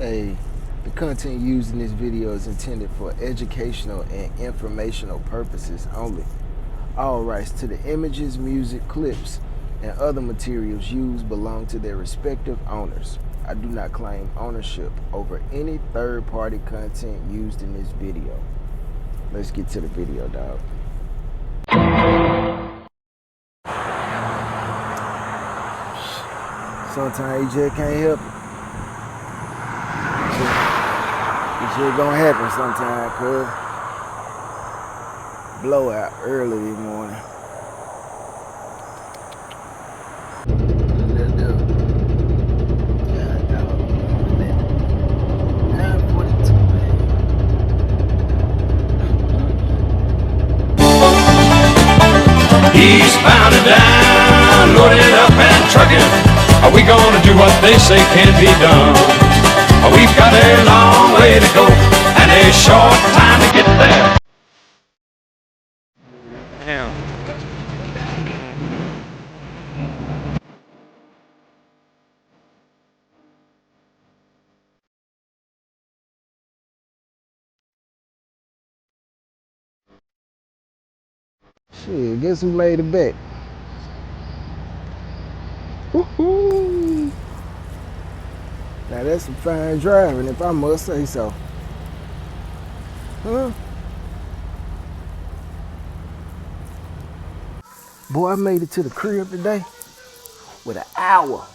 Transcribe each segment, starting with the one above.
Hey, the content used in this video is intended for educational and informational purposes only. All rights to the images, music, clips, and other materials used belong to their respective owners. I do not claim ownership over any third-party content used in this video. Let's get to the video, dog. Sometimes you just can't help it. This shit gonna happen sometime, cuz. Blowout early this morning. Let's do it. God, dog. 9:42, man. Eastbound and down, loaded up and trucking. Are we gonna do what they say can't be done? We've got a long way to go and a short time to get there. Damn. Shit, guess who made it back? Woohoo! Now that's some fine driving, if I must say so. Huh? Boy, I made it to the crib today with an hour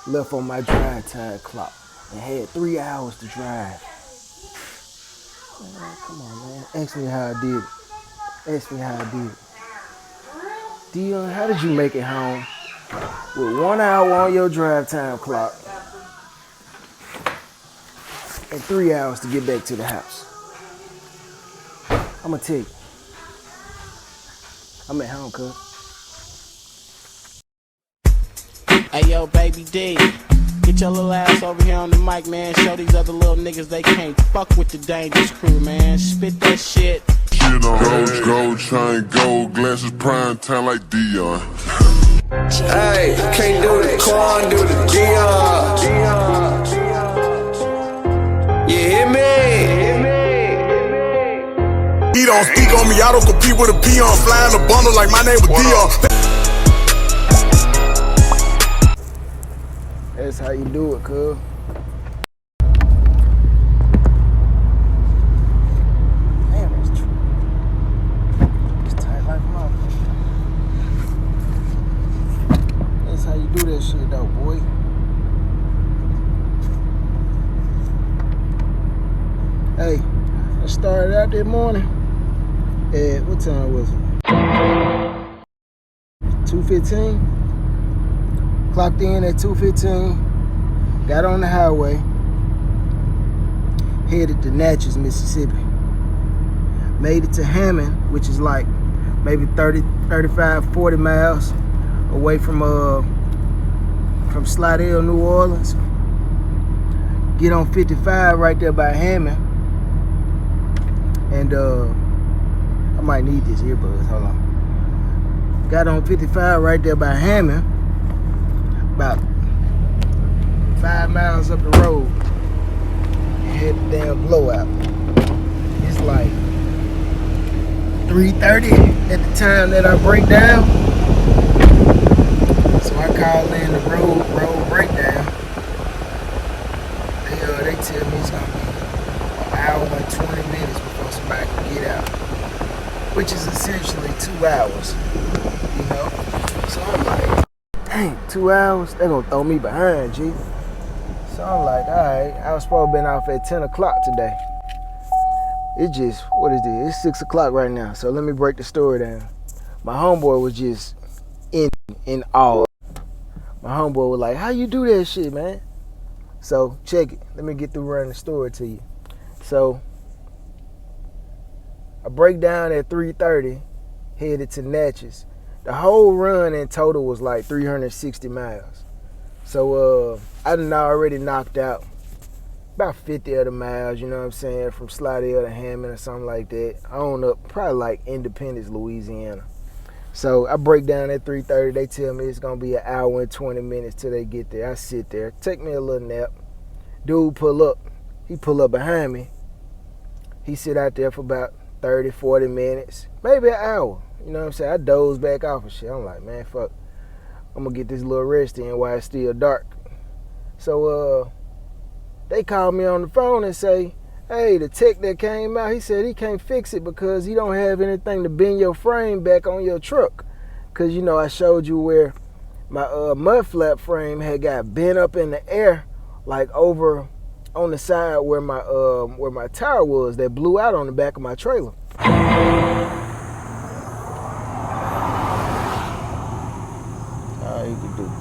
left on my drive time clock and had 3 hours to drive. Man, come on, man. Ask me how I did it. Ask me how I did it. Dion, how did you make it home with 1 hour on your drive time clock and 3 hours to get back to the house? I'm gonna tell you. I'm at home, cuz. Hey yo, baby D, get your little ass over here on the mic, man. Show these other little niggas they can't fuck with the Dangerous Crew, man. Spit that shit. Gold chain, gold glasses, prime time like Dion. Hey, can't do the Quan, do the Dion. You hear me? He don't speak on me, I don't compete with a peon. Fly in a bundle like my name was Dion. That's how you do it, cuz. Damn, that's true. It's tight like a motherfucker. That's how you do that shit, though, boy. Hey, I started out that morning at, what time was it? 2:15. Clocked in at 2:15, got on the highway, headed to Natchez, Mississippi. Made it to Hammond, which is like maybe 30, 35, 40 miles away from Slidell, New Orleans. Get on 55 right there by Hammond. And I might need this earbuds, hold on. Got on 55 right there by Hammond. About 5 miles up the road and had the damn blowout. It's like 3:30 at the time that I break down. So I call in the road breakdown. They tell me it's gonna be an hour and 20 minutes before somebody can get out, which is essentially 2 hours, you know. So I'm like, dang, 2 hours? They gonna throw me behind, G. So I'm like, all right, I was supposed to been off at 10 o'clock today. It just, what is this? It's 6 o'clock right now. So let me break the story down. My homeboy was just in awe. My homeboy was like, how you do that shit, man? So check it. Let me get through running the story to you. So I break down at 3:30, headed to Natchez. The whole run in total was like 360 miles. So I done already knocked out about 50 of the miles, you know what I'm saying, from Slidell to Hammond or something like that. On up, probably like Independence, Louisiana. So I break down at 3:30. They tell me it's gonna be an hour and 20 minutes till they get there. I sit there, take me a little nap. Dude pull up. He pull up behind me. He sit out there for about 30, 40 minutes, maybe an hour. You know what I'm saying? I doze back off and shit. I'm like, man, fuck. I'm gonna get this little rest in while it's still dark. So they called me on the phone and say, hey, the tech that came out, he said he can't fix it because he don't have anything to bend your frame back on your truck. Cause you know I showed you where my mud flap frame had got bent up in the air, like over on the side where my tire was that blew out on the back of my trailer. All you can do.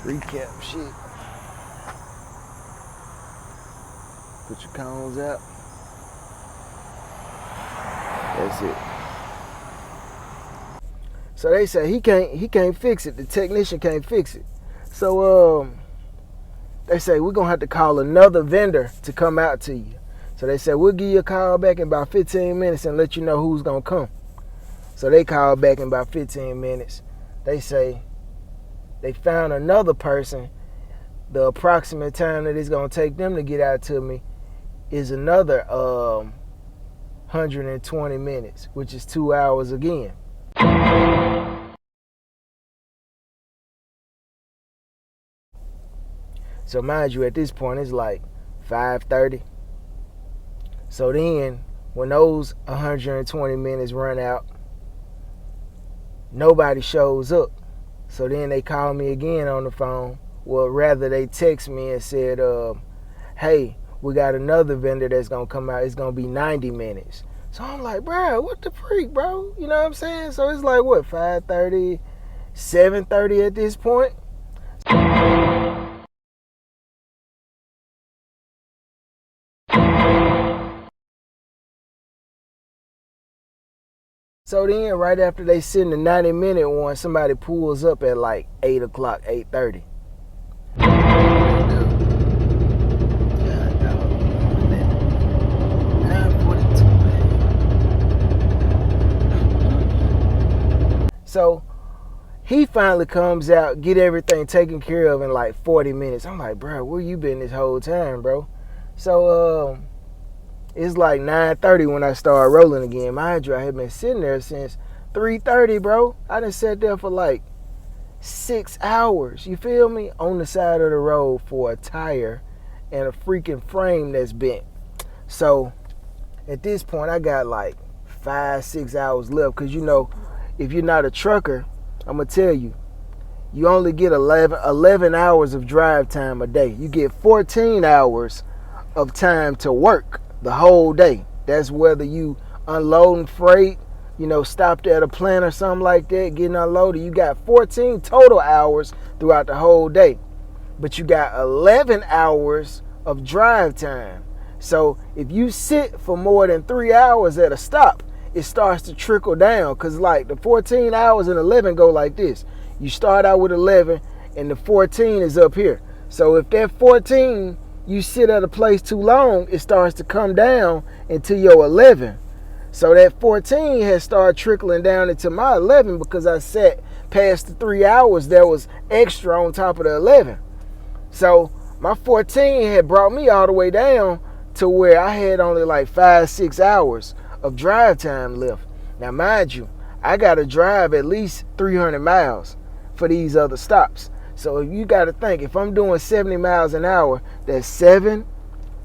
Recap shit. Put your cones out. That's it. So they say he can't fix it. The technician can't fix it. So they say we're gonna have to call another vendor to come out to you. So they said we'll give you a call back in about 15 minutes and let you know who's gonna come. So they called back in about 15 minutes. They say they found another person. The approximate time that it's gonna take them to get out to me is another 120 minutes, which is 2 hours again. So mind you, at this point it's like 5:30. So then when those 120 minutes run out, nobody shows up. So then they called me again on the phone. Well, rather they text me and said, hey, we got another vendor that's going to come out. It's going to be 90 minutes. So I'm like, bro, what the freak, bro? You know what I'm saying? So it's like, what, 5:30, 7:30 at this point? So then, right after they send the 90-minute one, somebody pulls up at like 8 o'clock, 8:30. So he finally comes out, get everything taken care of in like 40 minutes. I'm like, bro, where you been this whole time, bro? So it's like 9:30 when I started rolling again. Mind you, I had been sitting there since 3:30, bro. I done sat there for like 6 hours, you feel me? On the side of the road for a tire and a freaking frame that's bent. So at this point, I got like 5-6 hours left. Cause you know, if you're not a trucker, I'm gonna tell you, you only get 11 hours of drive time a day. You get 14 hours of time to work the whole day. That's whether you unloading freight, you know, stopped at a plant or something like that, getting unloaded. You got 14 total hours throughout the whole day. But you got 11 hours of drive time. So if you sit for more than 3 hours at a stop, it starts to trickle down. Cause like the 14 hours and 11 go like this. You start out with 11 and the 14 is up here. So if that 14, you sit at a place too long, it starts to come down into your 11. So that 14 has started trickling down into my 11 because I sat past the 3 hours that was extra on top of the 11. So my 14 had brought me all the way down to where I had only like 5-6 hours of drive time left. Now mind you, I gotta drive at least 300 miles for these other stops. So if you gotta think, if I'm doing 70 miles an hour, that's 7,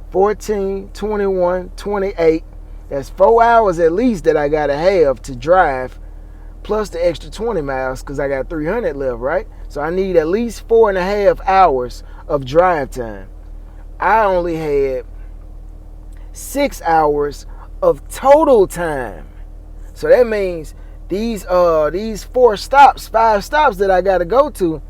14, 21, 28. That's 4 hours at least that I gotta have to drive, plus the extra 20 miles because I got 300 left, right? So I need at least 4.5 hours of drive time. I only had 6 hours of total time. So that means these 5 stops that I gotta go to,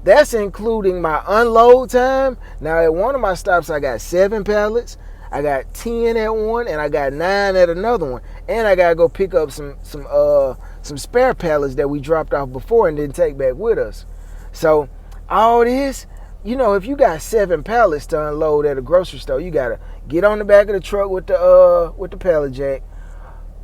that's including my unload time. Now at one of my stops I got 7 pallets. I got 10 at one and I got 9 at another one. And I gotta go pick up some spare pallets that we dropped off before and didn't take back with us. So all this, you know, if you got 7 pallets to unload at a grocery store, you gotta get on the back of the truck with the pallet jack,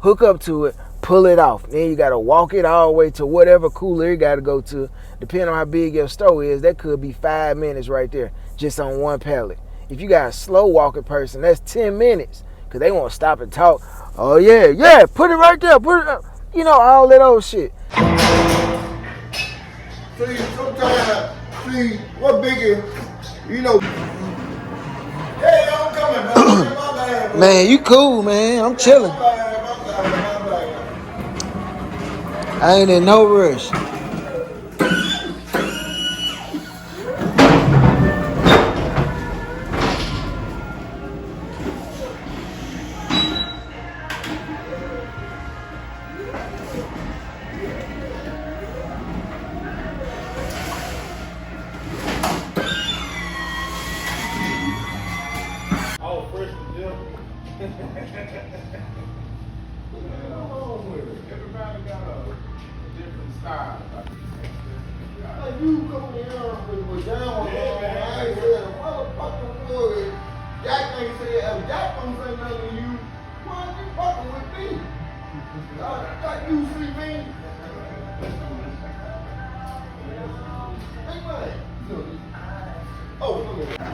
hook up to it, pull it off. Then you gotta walk it all the way to whatever cooler you gotta go to. Depending on how big your store is, that could be 5 minutes right there, just on one pallet. If you got a slow walking person, that's 10 minutes, because they won't stop and talk. Oh yeah, put it right there, put it up. You know, all that old shit. See, sometimes, what bigger, you know. Hey, I'm coming, man. My bad, bro. Man, you cool, man. I'm chilling. My bad. I ain't in no rush. Everybody got a different style. Like you come here with down, I ain't said a motherfucking word. Jack ain't said, if Jack don't say nothing to you, why you fucking with me? Like you see me? Hey man, look. Oh, look at that.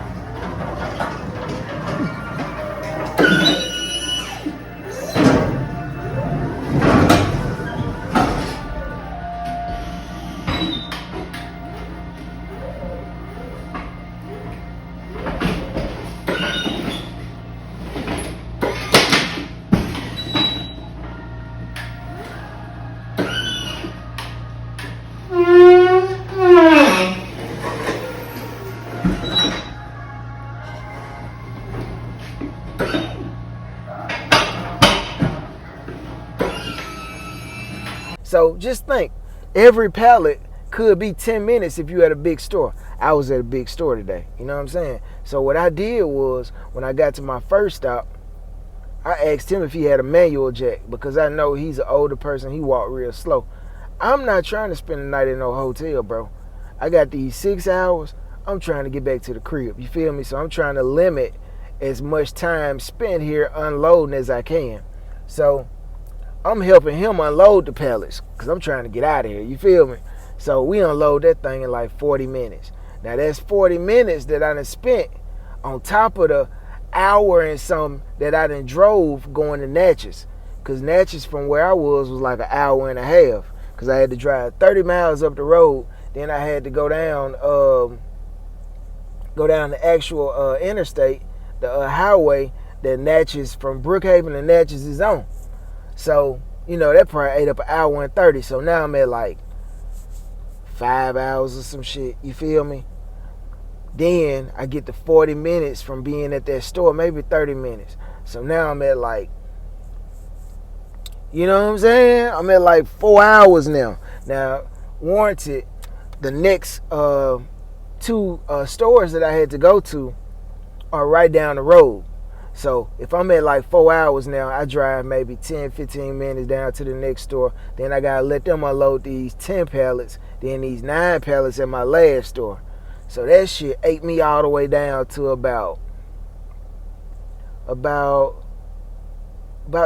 So just think, every pallet could be 10 minutes if you at a big store. I was at a big store today, you know what I'm saying? So what I did was, when I got to my first stop, I asked him if he had a manual jack, because I know he's an older person, he walked real slow. I'm not trying to spend the night in no hotel, bro. I got these 6 hours, I'm trying to get back to the crib, you feel me? So I'm trying to limit as much time spent here unloading as I can. So I'm helping him unload the pallets because I'm trying to get out of here, you feel me? So we unload that thing in like 40 minutes. Now that's 40 minutes that I done spent on top of the hour and some that I done drove going to Natchez. Because Natchez from where I was like an hour and a half, because I had to drive 30 miles up the road. Then I had to go down the actual interstate, the highway that Natchez, from Brookhaven to Natchez is on. So, you know, that probably ate up an hour and 30. So now I'm at like 5 hours or some shit. You feel me? Then I get to 40 minutes from being at that store, maybe 30 minutes. So now I'm at like, you know what I'm saying? I'm at like 4 hours now. Now, warranted, the next 2 stores that I had to go to are right down the road. So if I'm at like 4 hours now, I drive maybe 10, 15 minutes down to the next store. Then I gotta let them unload these 10 pallets, then these 9 pallets at my last store. So that shit ate me all the way down to about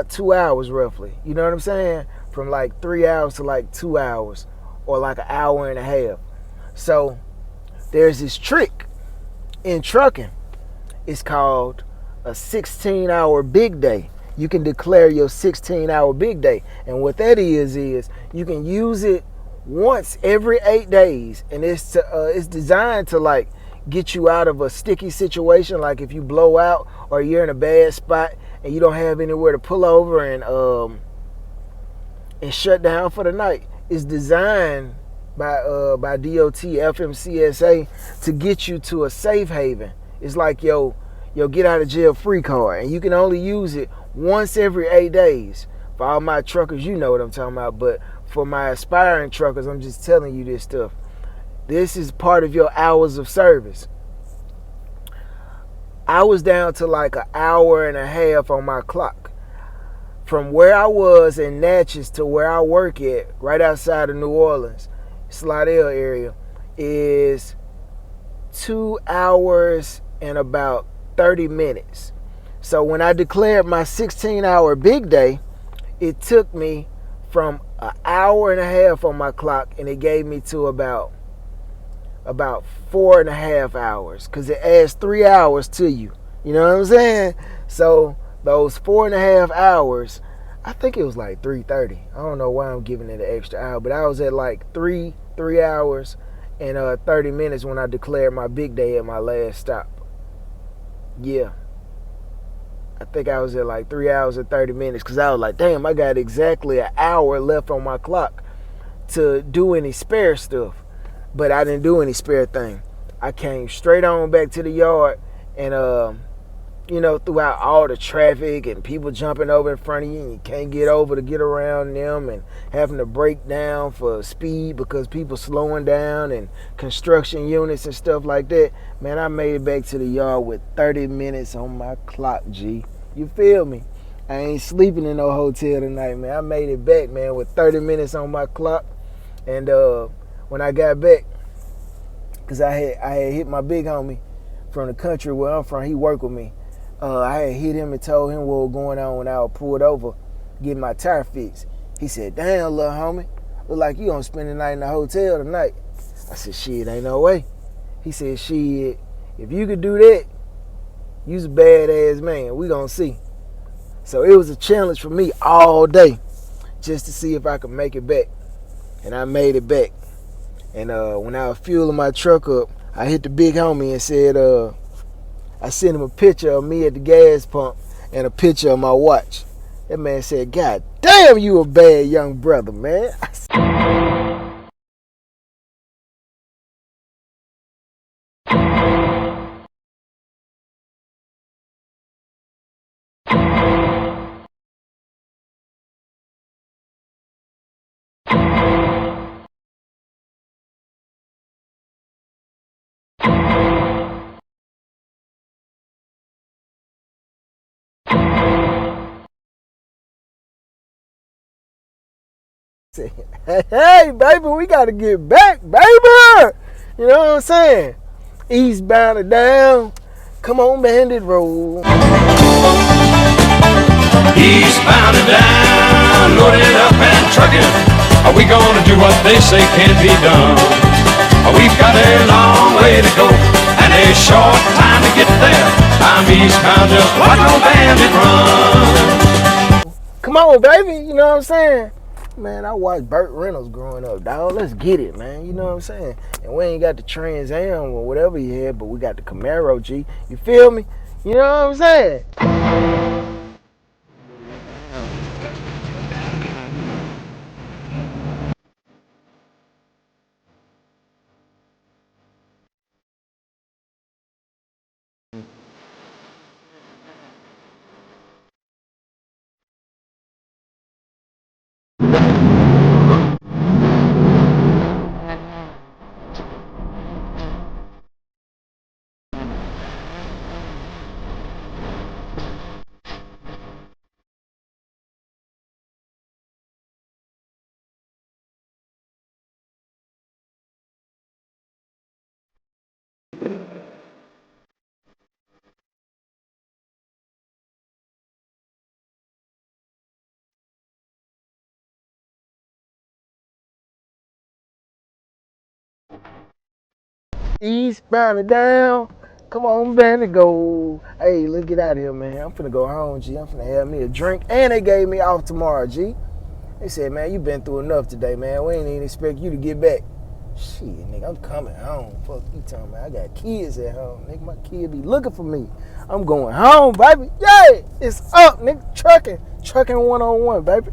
2 hours roughly. You know what I'm saying? From like 3 hours to like 2 hours, or like an hour and a half. So there's this trick in trucking. It's called a 16-hour big day. You can declare your 16-hour big day. And what that is you can use it once every 8 days. And it's designed to like get you out of a sticky situation, like if you blow out or you're in a bad spot and you don't have anywhere to pull over and shut down for the night. It's designed by DOT, FMCSA to get you to a safe haven. It's like your get out of jail free card, and you can only use it once every 8 days. For all my truckers, you know what I'm talking about, but for my aspiring truckers, I'm just telling you this stuff. This is part of your hours of service. I was down to like an hour and a half on my clock. From where I was in Natchez to where I work at, right outside of New Orleans, Slidell area, is 2 hours and about 30 minutes. So when I declared my 16-hour big day, it took me from an hour and a half on my clock, and it gave me to about 4.5 hours, because it adds 3 hours to you. You know what I'm saying? So those 4.5 hours, I think it was like 3:30. I don't know why I'm giving it an extra hour, but I was at like 3 hours and 30 minutes when I declared my big day at my last stop. Yeah. I think I was at like 3 hours and 30 minutes, because I was like, damn, I got exactly an hour left on my clock to do any spare stuff. But I didn't do any spare thing. I came straight on back to the yard, and throughout all the traffic and people jumping over in front of you and you can't get over to get around them, and having to break down for speed because people slowing down and construction units and stuff like that, man, I made it back to the yard with 30 minutes on my clock, G. You feel me? I ain't sleeping in no hotel tonight, man. I made it back, man, with 30 minutes on my clock. And when I got back, because I had hit my big homie from the country where I'm from, he worked with me. I had hit him and told him what was going on when I was pulled over getting my tire fixed. He said, damn, little homie, look like you gonna spend the night in the hotel tonight. I said, shit, ain't no way. He said, shit, if you could do that, you's a badass man. We gonna see. So it was a challenge for me all day just to see if I could make it back. And I made it back. And when I was fueling my truck up, I hit the big homie and said, I sent him a picture of me at the gas pump and a picture of my watch. That man said, God damn, you a bad young brother, man. Hey, baby, we got to get back, baby. You know what I'm saying? Eastbound or down. Come on, Bandit Road. Eastbound and down, loaded up and trucking. Are we gonna do what they say can't be done? We've got a long way to go and a short time to get there. I'm eastbound, just watch no bandit run. Come on, baby. You know what I'm saying? Man, I watched Burt Reynolds growing up, dog. Let's get it, man. You know what I'm saying? And we ain't got the Trans Am or whatever he had, but we got the Camaro, G. You feel me? You know what I'm saying? Eastbound and down. Come on, Bandit, go. Hey, let's get out of here, man. I'm finna go home, G. I'm finna have me a drink. And they gave me off tomorrow, G. They said, man, you been through enough today, man. We ain't even expect you to get back. Shit, nigga, I'm coming home. Fuck you talking about. I got kids at home, nigga. My kid be looking for me. I'm going home, baby. Yeah, it's up, nigga. Trucking 1-on-1, baby.